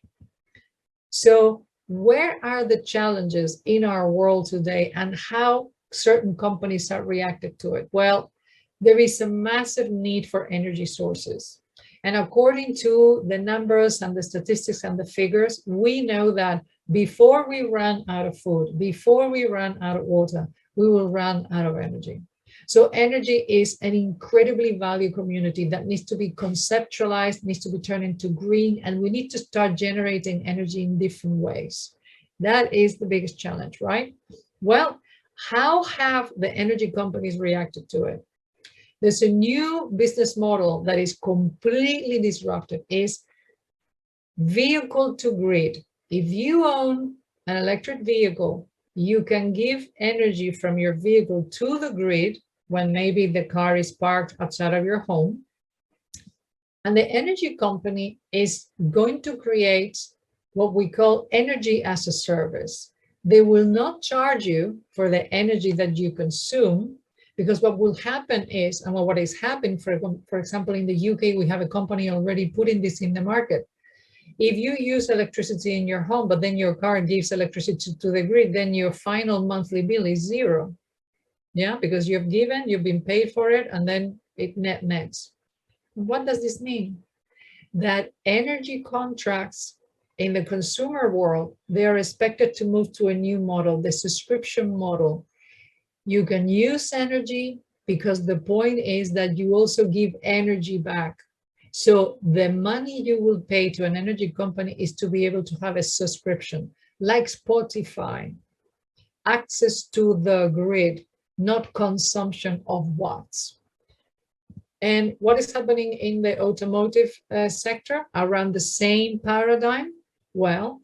So where are the challenges in our world today and how certain companies have reacted to it? Well, there is a massive need for energy sources. And according to the numbers and the statistics and the figures, we know that before we run out of food, before we run out of water, we will run out of energy. So energy is an incredibly valued commodity that needs to be conceptualized, needs to be turned into green, and we need to start generating energy in different ways. That is the biggest challenge, right? Well, how have the energy companies reacted to it? There's a new business model that is completely disruptive, is vehicle to grid. If you own an electric vehicle, you can give energy from your vehicle to the grid when maybe the car is parked outside of your home. And the energy company is going to create what we call energy as a service. They will not charge you for the energy that you consume, because what will happen is, and what is happening, for example, in the UK, we have a company already putting this in the market. If you use electricity in your home, but then your car gives electricity to the grid, then your final monthly bill is zero. Yeah, because you've been paid for it, and then it nets. What does this mean? That energy contracts in the consumer world, they are expected to move to a new model, the subscription model. You can use energy because the point is that you also give energy back. So the money you will pay to an energy company is to be able to have a subscription, like Spotify, access to the grid, not consumption of watts. And what is happening in the automotive sector around the same paradigm? Well,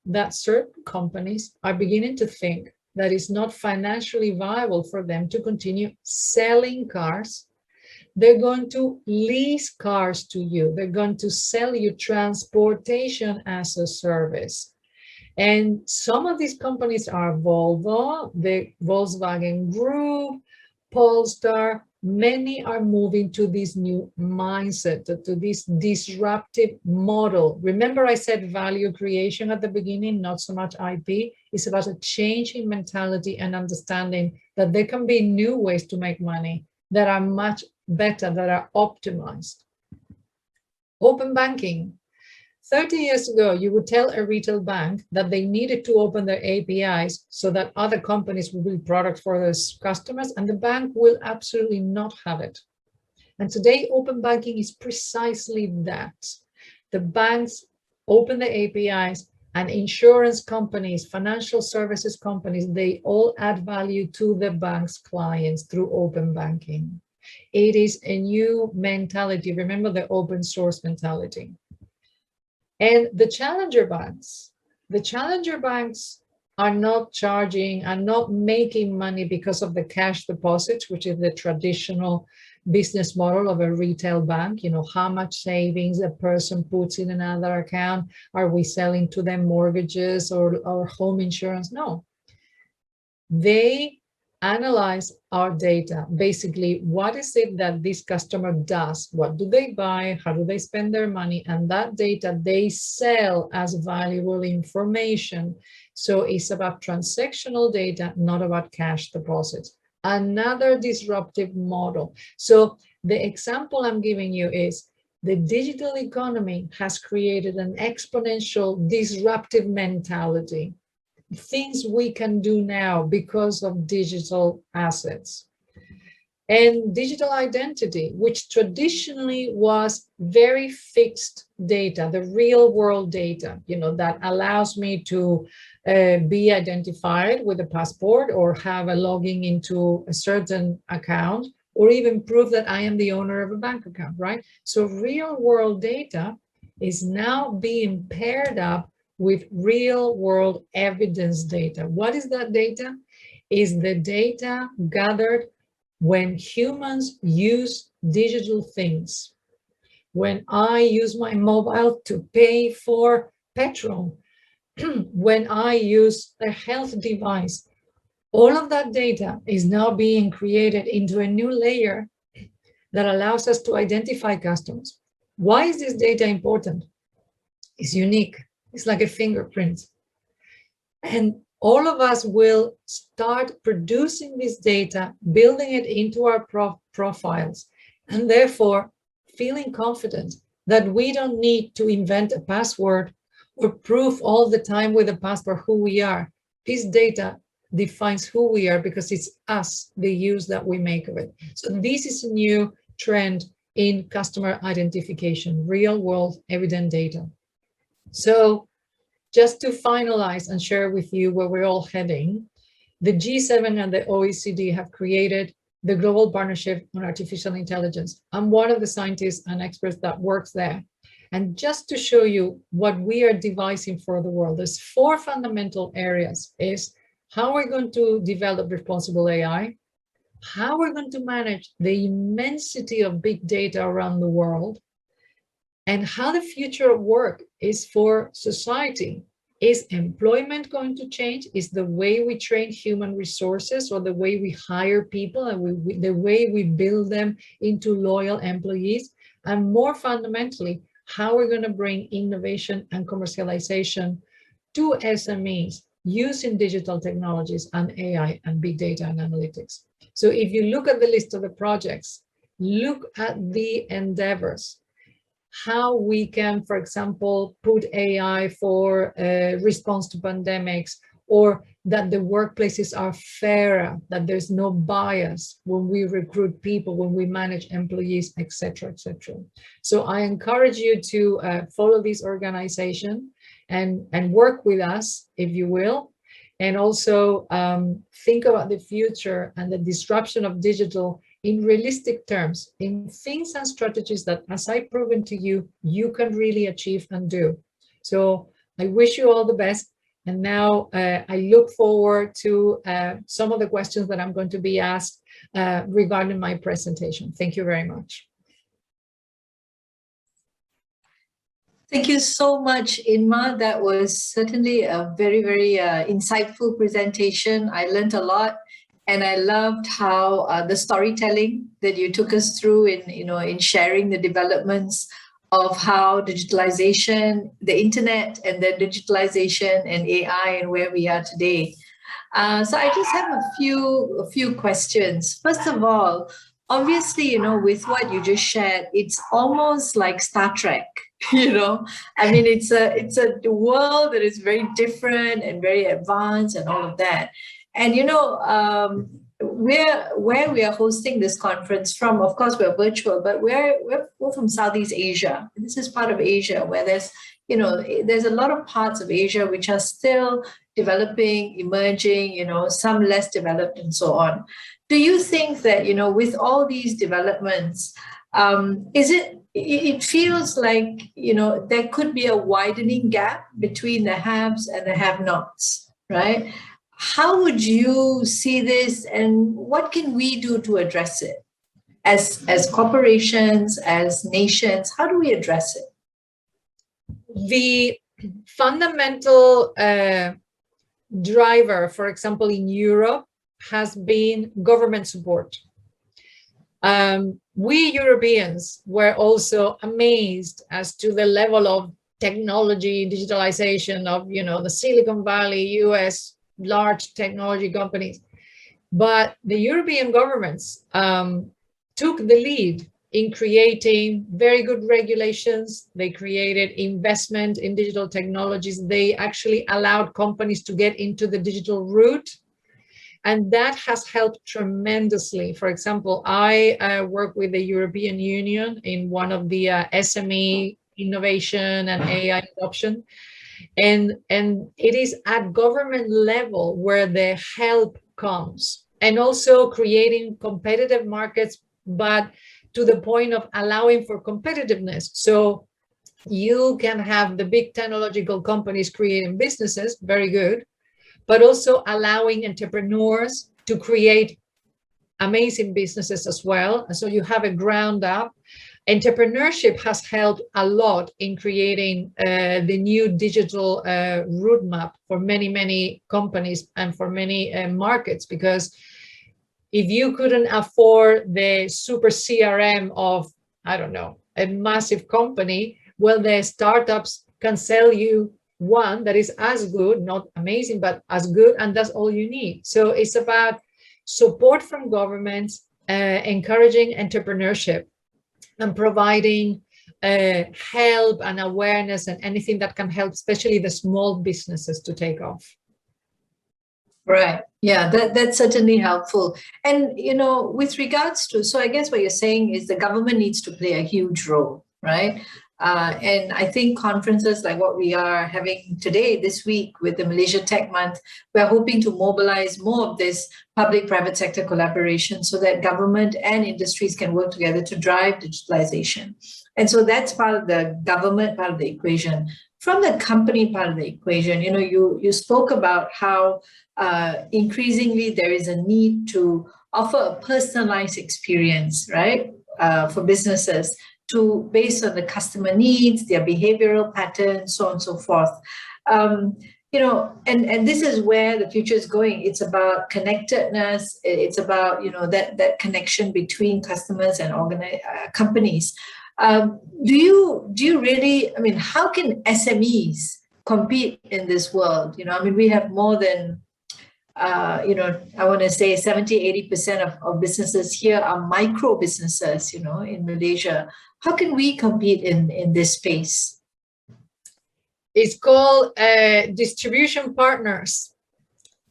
that certain companies are beginning to think that it's not financially viable for them to continue selling cars. They're going to lease cars to you. They're going to sell you transportation as a service. And some of these companies are Volvo, the Volkswagen Group, Polestar. Many are moving to this new mindset, to this disruptive model. Remember, I said value creation at the beginning, not so much IP. It's about a change in mentality and understanding that there can be new ways to make money that are much better, that are optimized. Open banking. 30 years ago, you would tell a retail bank that they needed to open their APIs so that other companies will build products for their customers, and the bank will absolutely not have it. And today, open banking is precisely that. The banks open the APIs, and insurance companies, financial services companies, they all add value to the bank's clients through open banking. It is a new mentality. Remember the open source mentality. And the challenger banks are not charging, are not making money because of the cash deposits, which is the traditional business model of a retail bank. You know, how much savings a person puts in another account. Are we selling to them mortgages or home insurance? No. They analyze our data. Basically, what is it that this customer does? What do they buy? How do they spend their money? And that data they sell as valuable information. So it's about transactional data, not about cash deposits. another disruptive model. So the example I'm giving you is the digital economy has created an exponential disruptive mentality, things we can do now because of digital assets. And digital identity, which traditionally was very fixed data, the real world data, that allows me to be identified with a passport or have a login into a certain account, or even prove that I am the owner of a bank account, right? So real world data is now being paired up with real world evidence data. What is that data? Is the data gathered when humans use digital things. When I use my mobile to pay for petrol, when I use a health device, all of that data is now being created into a new layer that allows us to identify customers. Why is this data important? It's unique. It's like a fingerprint. And all of us will start producing this data, building it into our profiles, and therefore feeling confident that we don't need to invent a password or prove all the time with a passport who we are. This data defines who we are because it's us, the use that we make of it. So this is a new trend in customer identification, real world evident data. So just to finalize and share with you where we're all heading, the G7 and the OECD have created the Global Partnership on Artificial Intelligence. I'm one of the scientists and experts that works there. And just to show you what we are devising for the world, there's 4 fundamental areas. Is how we're going to develop responsible AI, how we're going to manage the immensity of big data around the world, and how the future of work is for society. Is employment going to change? Is the way we train human resources or the way we hire people and the way we build them into loyal employees? And more fundamentally, how we're going to bring innovation and commercialization to SMEs using digital technologies and AI and big data and analytics. So if you look at the list of the projects, look at the endeavors, how we can, for example, put AI for response to pandemics, or that the workplaces are fairer, that there's no bias when we recruit people, when we manage employees, etc., etc. So I encourage you to follow this organization and work with us, if you will, and also think about the future and the disruption of digital in realistic terms, in things and strategies that, as I've proven to you, you can really achieve and do. So I wish you all the best. And now I look forward to some of the questions that I'm going to be asked regarding my presentation. Thank you very much. Thank you so much, Inma. That was certainly a very, very insightful presentation. I learned a lot. And I loved how the storytelling that you took us through in sharing the developments of how digitalization, the internet, and then digitalization and AI and where we are today. So I just have a few questions. First of all, obviously, with what you just shared, it's almost like Star Trek. I mean, it's a world that is very different and very advanced and all of that. And, where we are hosting this conference from, of course, we're virtual, but we're from Southeast Asia. This is part of Asia where there's a lot of parts of Asia which are still developing, emerging, some less developed and so on. Do you think that, with all these developments, it feels like, there could be a widening gap between the haves and the have-nots, right? How would you see this, and what can we do to address it as corporations, as nations? How do we address it? The fundamental driver, for example, in Europe, has been government support. We Europeans were also amazed as to the level of technology, digitalization of, the Silicon Valley, US, large technology companies. But the European governments took the lead in creating very good regulations. They created investment in digital technologies. They actually allowed companies to get into the digital route. And that has helped tremendously. For example, I work with the European Union in one of the SME innovation and AI adoption. And it is at government level where the help comes. And also creating competitive markets, but to the point of allowing for competitiveness. So you can have the big technological companies creating businesses, very good, but also allowing entrepreneurs to create amazing businesses as well. And so you have a ground up. Entrepreneurship has helped a lot in creating the new digital roadmap for many, many companies and for many markets, because if you couldn't afford the super CRM of, I don't know, a massive company, well, the startups can sell you one that is as good, not amazing, but as good, and that's all you need. So it's about support from governments, encouraging entrepreneurship, and providing help and awareness and anything that can help, especially the small businesses, to take off. Right. Yeah, that's certainly helpful. And, you know, with regards to, so I guess what you're saying is the government needs to play a huge role, right? And I think conferences like what we are having today, this week with the Malaysia Tech Month, we're hoping to mobilize more of this public-private sector collaboration so that government and industries can work together to drive digitalization. And so that's part of the government part of the equation. From the company part of the equation, you know, you spoke about how increasingly there is a need to offer a personalized experience, right, for businesses based on the customer needs, their behavioral patterns, so on and so forth. You know, and this is where the future is going. It's about connectedness. It's about, you know, that connection between customers and companies. Do you really, I mean, how can SMEs compete in this world? You know, I mean, we have more than, you know, I want to say 70-80% of businesses here are micro businesses, you know, in Malaysia. How can we compete in this space? It's called distribution partners.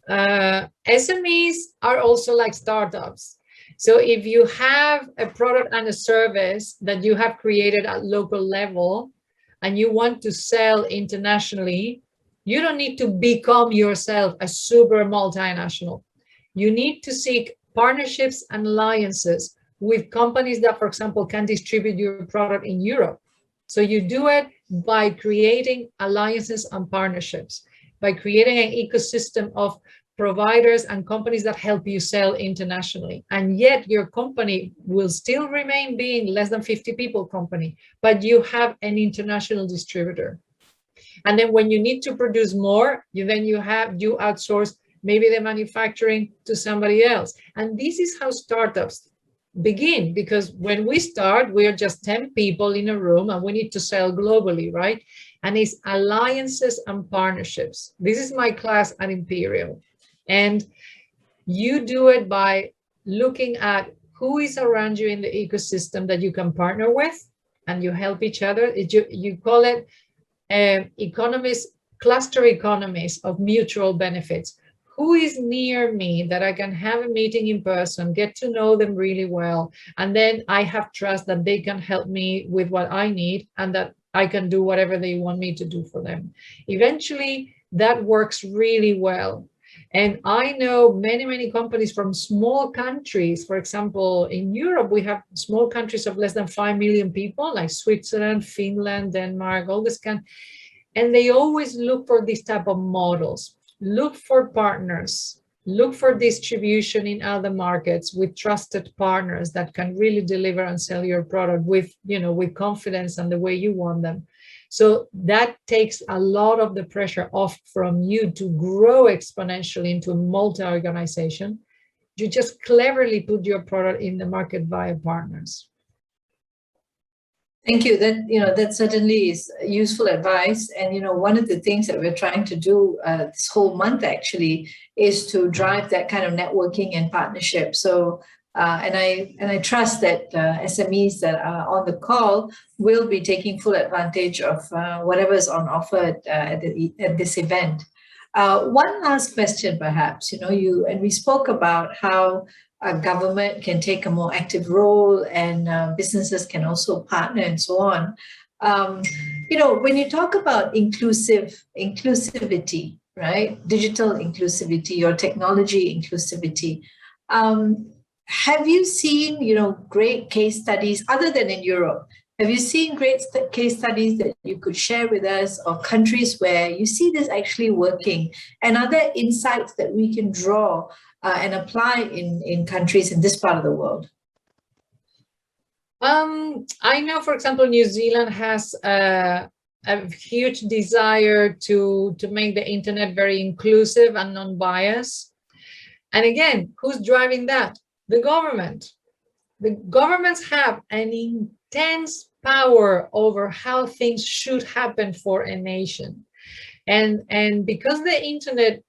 SMEs are also like startups. So if you have a product and a service that you have created at local level and you want to sell internationally, you don't need to become yourself a super multinational. You need to seek partnerships and alliances with companies that, for example, can distribute your product in Europe. So you do it by creating alliances and partnerships, by creating an ecosystem of providers and companies that help you sell internationally. And yet your company will still remain being less than 50 people company, but you have an international distributor. And then when you need to produce more, you outsource maybe the manufacturing to somebody else. And this is how startups begin, because when we start, we are just 10 people in a room and we need to sell globally, right? And it's alliances and partnerships. This is my class at Imperial. And you do it by looking at who is around you in the ecosystem that you can partner with, and you help each other. You call it cluster economies of mutual benefits. Who is near me that I can have a meeting in person, get to know them really well, and then I have trust that they can help me with what I need and that I can do whatever they want me to do for them. Eventually, that works really well. And I know many, many companies from small countries. For example, in Europe, we have small countries of less than 5 million people, like Switzerland, Finland, Denmark, all this kind. And they always look for this type of models. Look for partners, look for distribution in other markets with trusted partners that can really deliver and sell your product with, you know, with confidence and the way you want them. So that takes a lot of the pressure off from you to grow exponentially into a multi-organization. You just cleverly put your product in the market via partners. Thank you. That certainly is useful advice. And one of the things that we're trying to do this whole month actually is to drive that kind of networking and partnership. So and I trust that SMEs that are on the call will be taking full advantage of whatever is on offer at this event. One last question, perhaps. We spoke about how government can take a more active role and businesses can also partner and so on. When you talk about inclusivity, right? Digital inclusivity or technology inclusivity, have you seen, great case studies other than in Europe? Have you seen great case studies that you could share with us of countries where you see this actually working, and are there insights that we can draw and apply in countries in this part of the world? I know, for example, New Zealand has a huge desire to make the internet very inclusive and non-biased. And again, who's driving that? The government. The governments have an intense power over how things should happen for a nation. And because the internet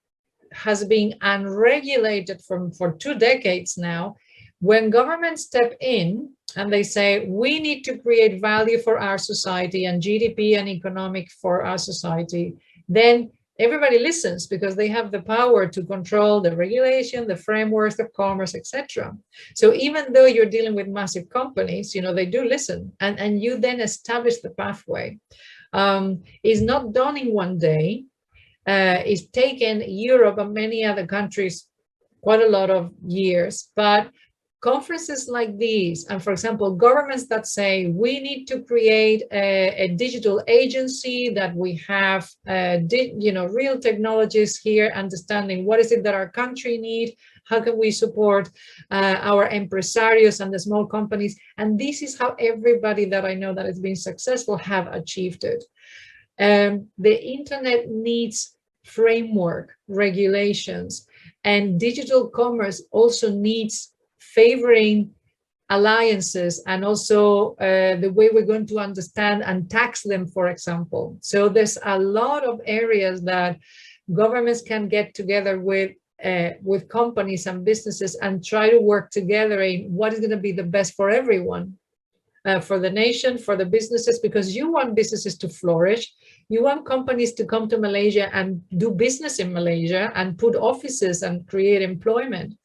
has been unregulated for 2 decades now, when governments step in and they say, we need to create value for our society and GDP and economic for our society, then everybody listens because they have the power to control the regulation, the frameworks of commerce, etc. So even though you're dealing with massive companies, they do listen, and you then establish the pathway. It's not done in one day. It's taken Europe and many other countries quite a lot of years, but conferences like these, and for example, governments that say we need to create a digital agency, that we have real technologists here understanding what is it that our country needs, how can we support our empresarios and the small companies, and this is how everybody that I know that has been successful have achieved it. The internet needs framework, regulations, and digital commerce also needs favoring alliances, and also the way we're going to understand and tax them, for example. So there's a lot of areas that governments can get together with companies and businesses and try to work together in what is going to be the best for everyone, for the nation, for the businesses, because you want businesses to flourish. You want companies to come to Malaysia and do business in Malaysia and put offices and create employment.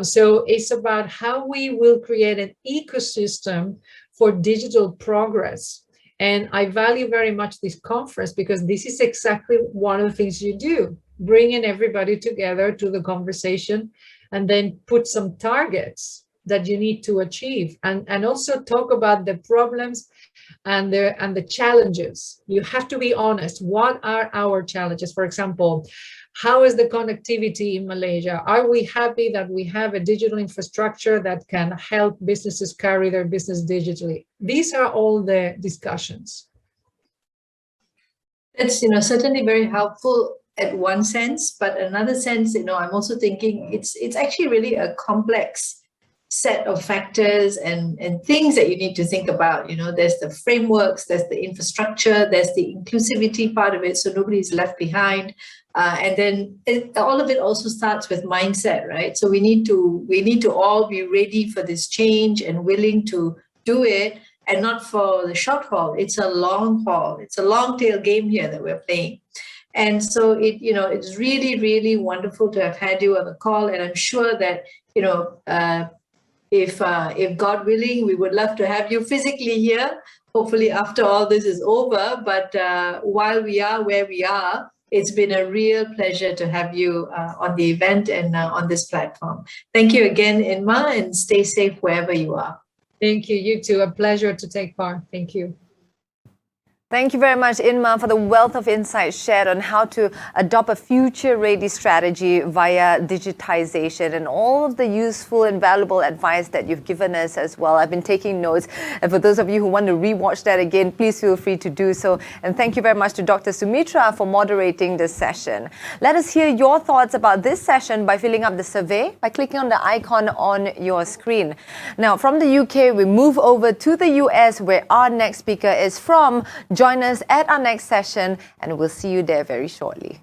So it's about how we will create an ecosystem for digital progress. And I value very much this conference because this is exactly one of the things you do, bringing everybody together to the conversation and then put some targets that you need to achieve, and also talk about the problems and the challenges. You have to be honest. What are our challenges? For example, how is the connectivity in Malaysia? Are we happy that we have a digital infrastructure that can help businesses carry their business digitally? These are all the discussions. It's certainly very helpful at one sense, but another sense, I'm also thinking it's actually really a complex set of factors and things that you need to think about. There's the frameworks, there's the infrastructure, there's the inclusivity part of it, so nobody's left behind. And then all of it also starts with mindset, right? So we need to all be ready for this change and willing to do it, and not for the short haul. It's a long haul. It's a long tail game here that we're playing. And so it's really, really wonderful to have had you on the call. And I'm sure that, if God willing, we would love to have you physically here, hopefully after all this is over. But while we are where we are, it's been a real pleasure to have you on the event and on this platform. Thank you again, Inma, and stay safe wherever you are. Thank you. You too. A pleasure to take part. Thank you. Thank you very much, Inma, for the wealth of insights shared on how to adopt a future-ready strategy via digitization and all of the useful and valuable advice that you've given us as well. I've been taking notes, and for those of you who want to rewatch that again, please feel free to do so. And thank you very much to Dr. Sumitra for moderating this session. Let us hear your thoughts about this session by filling up the survey by clicking on the icon on your screen. Now, from the UK, we move over to the US, where our next speaker is from. Join us at our next session, and we'll see you there very shortly.